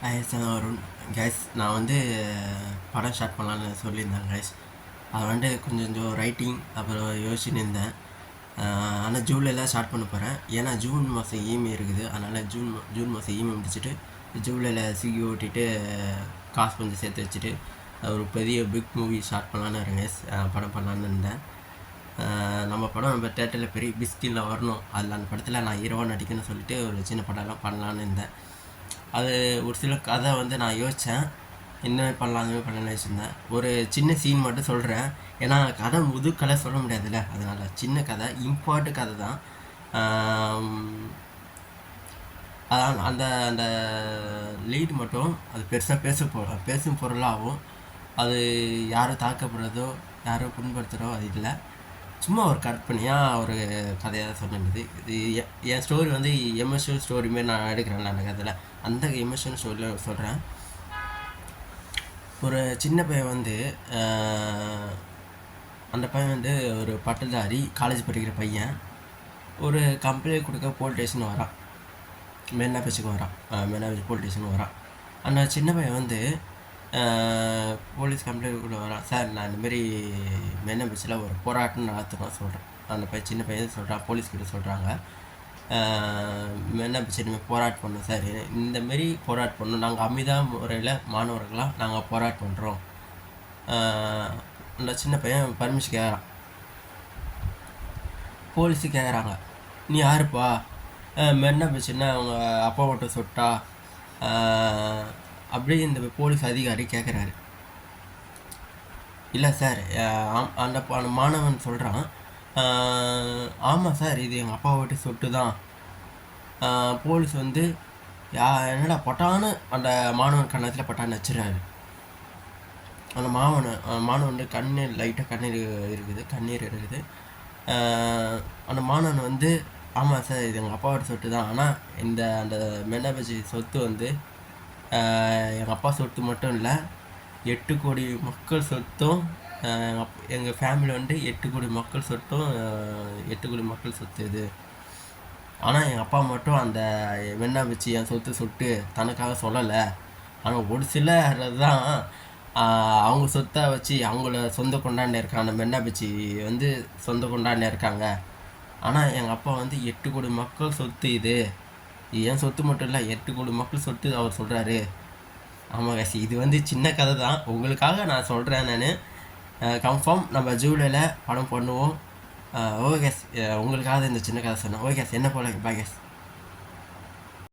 Varun case. நான் வந்து படம் ஸ்டார்ட் பண்ணலான்னு சொல்லியிருந்தேன் கேஸ். அதை வந்துட்டு கொஞ்சம் ரைட்டிங் அப்புறம் யோசிச்சுன்னு இருந்தேன். ஆனால் ஜூலையில் ஸ்டார்ட் பண்ண போகிறேன். ஏன்னா ஜூன் மாதம் இஎம்ஐ இருக்குது. அதனால் ஜூன் மாதம் இஎம்ஐ முடிச்சுட்டு ஜூலையில் ஸ்விக்கி ஓட்டிட்டு காசு கொஞ்சம் சேர்த்து வச்சுட்டு ஒரு பெரிய பிக் மூவி ஸ்டார்ட் பண்ணலான்னு இருக்கேன் கேஸ். படம் பண்ணலான்னு இருந்தேன். நம்ம படம் நம்ம தேட்டரில் பெரிய பிஸ்கினில் வரணும். அதில் அந்த படத்தில் நான் ஹீரோவாக நடிக்கணும்னு சொல்லிட்டு ஒரு சின்ன படம்லாம் பண்ணலான்னு இருந்தேன். அது ஒரு சில கதை வந்து நான் யோசித்தேன், என்ன பண்ணலான்னு வச்சுருந்தேன். ஒரு சின்ன சீன் மட்டும் சொல்கிறேன், ஏன்னா கதை முது கதை சொல்ல முடியாதுல்ல, அதனால் சின்ன கதை, இம்பார்ட்டன்ட் கதை தான். அதான் அந்த அந்த லீட் மட்டும் அது பெருசாக பேசும் பொருளாகவும், அது யாரும் தாக்கப்படுறதோ யாரும் புண்படுத்துகிறோ அது இல்லை. சும்மா ஒரு கற்பனையாக ஒரு கதையாக சொன்னது. இது என் ஸ்டோரி வந்து எமோஷனல் ஸ்டோரி மாரி நான் எடுக்கிறேன்ல அந்த கதையில். அந்த எமோஷனல் ஸ்டோரியில் சொல்கிறேன். ஒரு சின்ன பையன் வந்து அந்த பையன் வந்து ஒரு பட்டதாரி காலேஜ் படிக்கிற பையன். ஒரு கம்ப்ளைண்ட் கொடுக்க போலீஸ் ஸ்டேஷன் வரான். மெரினா பீச்சுக்கு வரான். மெரினா பீச் போலீஸ் ஸ்டேஷன் வரான். அந்த சின்ன பையன் வந்து போலீஸ் கம்ப்ளைண்ட் கூட வரான். சார், நான் இந்தமாரி மெரினா பீச்சில் ஒரு போராட்டம் நடத்துகிறோம் சொல்கிறேன். அந்த பையன் சின்ன பையன் சொல்கிறான், போலீஸ்கிட்ட சொல்கிறாங்க, மெரினா பீச் இனிமேல் போராட்டம் பண்ணோம் சார், இந்தமாரி போராட்டம் பண்ணோம், நாங்கள் அமைதியான முறையில் மாணவர்களாக நாங்கள் போராட்டம் பண்ணுறோம். அந்த சின்ன பையன் பர்மிஷன் கேட்குறான். போலீஸு கேட்குறாங்க, நீ யாருப்பா? மெரினா பீச்சுன்னா அவங்க அப்பா மட்டும் சொட்டா அப்படியே இந்த போலீஸ் அதிகாரி கேட்குறாரு. இல்லை சார், அந்த மாணவன் சொல்கிறான், ஆமாம் சார், இது எங்கள் அப்பா வீட்டு சொட்டு தான். போலீஸ் வந்து என்னடா பட்டான்னு அந்த மாணவன் கண்ணத்தில் பட்டான்னு வச்சுறாரு. அந்த மாணவன் கண்ணீர் லைட்டாக கண்ணீர் இருக்குது. அந்த மாணவன் வந்து, ஆமாம் சார், இது எங்கள் அப்பாவோட சொத்து தான். ஆனால் அந்த மெரினா பீச் சொத்து வந்து எங்கள் அப்பா சொத்து மட்டும் இல்லை, 8 கோடி மக்கள் சொத்தும். எங்கள் ஃபேமிலி வந்து 8 கோடி மக்கள் சொத்தும். 8 கோடி மக்கள் சொத்து இது. ஆனால் எங்கள் அப்பா மட்டும் அந்த மெரினா பீச் என் சொத்து தனக்காக சொல்லலை. ஆனால் ஒரு சிலர் தான் அவங்க சொத்தை வச்சு அவங்கள சொந்த கொண்டாடினே இருக்காங்க. அந்த மெரினா பீச் வந்து சொந்த கொண்டாடினே இருக்காங்க. ஆனால் எங்கள் அப்பா வந்து 8 கோடி மக்கள் சொத்து இது, என் சொத்து மட்டும் இல்லை, 8 கோடி மக்கள் சொத்து அவர் சொல்கிறாரு. ஆமாம் காசி, இது வந்து சின்ன கதை தான், உங்களுக்காக நான் சொல்கிறேன். நான் கன்ஃபார்ம் நம்ம ஜூலையில் படம் பண்ணுவோம். ஓகே கேஸ், உங்களுக்காக இந்த சின்ன கதை சொன்னேன். ஓகே கேஸ், என்ன போல பாய் கேஸ்.